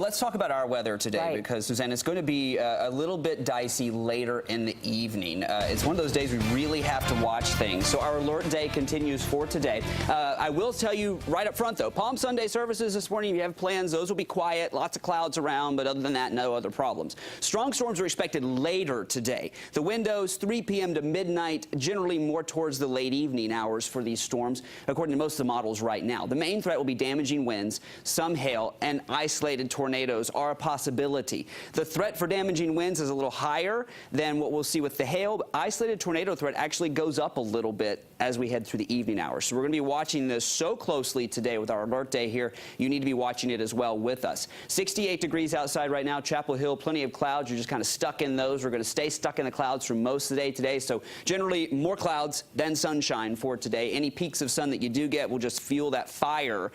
let's talk about our weather today because, Suzanne, it's going to be a little bit dicey later in the evening. It's one of those days we really have to watch things. So our alert day continues for today. I will tell you right up front, though, Palm Sunday services this morning, if you have plans, those will be quiet, lots of clouds around, but other than that, no other problems. Strong storms are expected later today. The windows, 3 p.m. to midnight, generally more towards the late evening hours for these storms, according to most of the models right now. The main threat will be damaging winds, some hail, and isolated tornadoes are a possibility. The threat for damaging winds is a little higher than what we'll see with the hail. Isolated tornado threat actually goes up a little bit as we head through the evening hours. So we're going to be watching this so closely today with our alert day here. You need to be watching it as well with us. 68 degrees outside right now, Chapel Hill, plenty of clouds. You're just kind of stuck in those. We're going to stay stuck in the clouds for most of the day today. So generally more clouds than sunshine for today. Any peaks of sun that you do get will just fuel that fire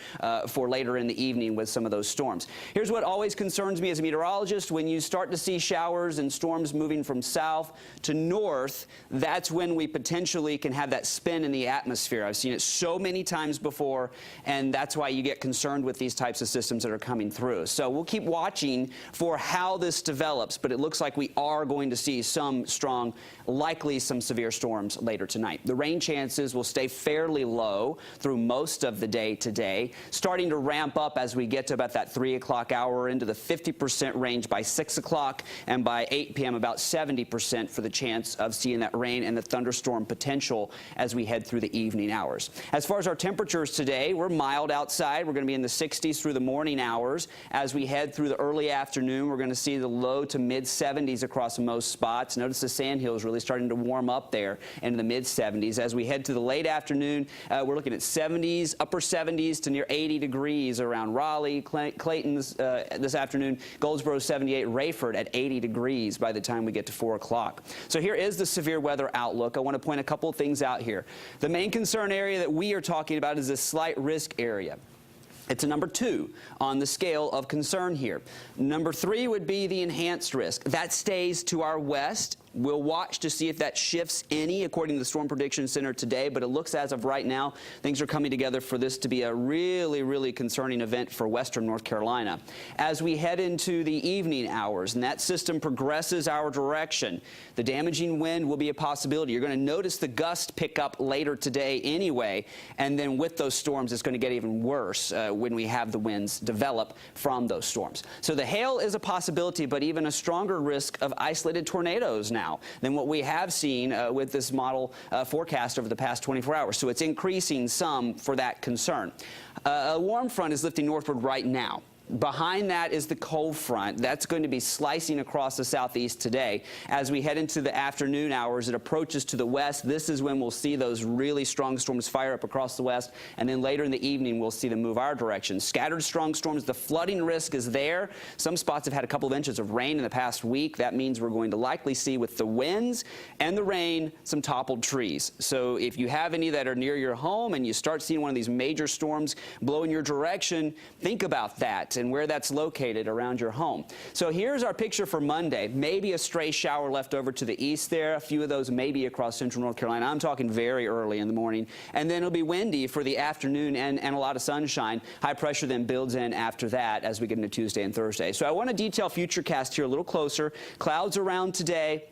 for later in the evening with some of those storms. Here's what always concerns me as a meteorologist. When you start to see showers and storms moving from south to north, that's when we potentially can have that spin in the atmosphere. I've seen it so many times before, and that's why you get concerned with these types of systems that are coming through. So we'll keep watching for how this develops, but it looks like we are going to see some strong, likely some severe storms later tonight. The rain chances will stay fairly low through most of the day today, starting to ramp up as we get to about that 3 o'clock hour into the 50% range by 6 o'clock, and by 8 p.m. about 70% for the chance of seeing that rain and the thunderstorm potential as we head through the evening hours. As far as our temperatures today, we're mild outside. We're going to be in the 60s through the morning hours. As we head through the early afternoon, we're going to see the low to mid 70s across most spots. Notice the sand hills really starting to warm up there into the mid 70s. As we head to the late afternoon, we're looking at 70s, upper 70s to near 80 degrees around Raleigh, Clayton's this afternoon, Goldsboro 78, Rayford at 80 degrees by the time we get to 4 o'clock. So here is the severe weather outlook. I want to point a couple of things out here. The main concern area that we are talking about is this slight risk area. It's a number 2 on the scale of concern here. Number 3 would be the enhanced risk. That stays to our west. We'll watch to see if that shifts any according to the Storm Prediction Center today, but it looks as of right now, things are coming together for this to be a really, really concerning event for western North Carolina. As we head into the evening hours and that system progresses our direction, the damaging wind will be a possibility. You're going to notice the gust pick up later today anyway, and then with those storms, it's going to get even worse when we have the winds develop from those storms. So the hail is a possibility, but even a stronger risk of isolated tornadoes now than what we have seen with this model forecast over the past 24 hours. So it's increasing some for that concern. A warm front is lifting northward right now. Behind that is the cold front. That's going to be slicing across the southeast today. As we head into the afternoon hours, it approaches to the west. This is when we'll see those really strong storms fire up across the west. And then later in the evening, we'll see them move our direction. Scattered strong storms, the flooding risk is there. Some spots have had a couple of inches of rain in the past week. That means we're going to likely see, with the winds and the rain, some toppled trees. So if you have any that are near your home and you start seeing one of these major storms blow in your direction, think about that and where that's located around your home. So here's our picture for Monday. Maybe a stray shower left over to the east there. A few of those maybe across central North Carolina. I'm talking very early in the morning. And then it'll be windy for the afternoon and a lot of sunshine. High pressure then builds in after that as we get into Tuesday and Thursday. So I want to detail Futurecast here a little closer. Clouds around today.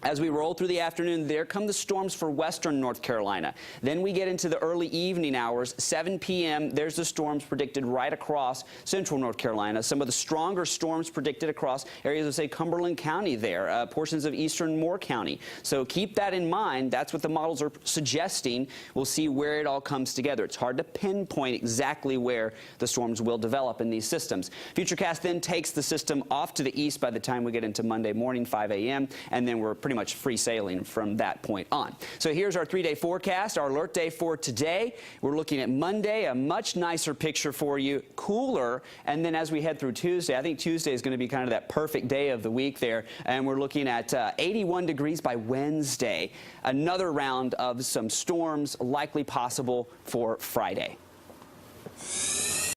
As we roll through the afternoon, there come the storms for western North Carolina. Then we get into the early evening hours, 7 p.m., there's the storms predicted right across central North Carolina. Some of the stronger storms predicted across areas of, say, Cumberland County there, portions of eastern Moore County. So keep that in mind. That's what the models are suggesting. We'll see where it all comes together. It's hard to pinpoint exactly where the storms will develop in these systems. Futurecast then takes the system off to the east by the time we get into Monday morning, 5 a.m., and then we're pretty much free sailing from that point on. So here's our 3-day forecast, our alert day for today. We're looking at Monday, a much nicer picture for you, cooler, and then as we head through Tuesday, I think Tuesday is going to be kind of that perfect day of the week there, and we're looking at 81 degrees by Wednesday. Another round of some storms likely possible for Friday.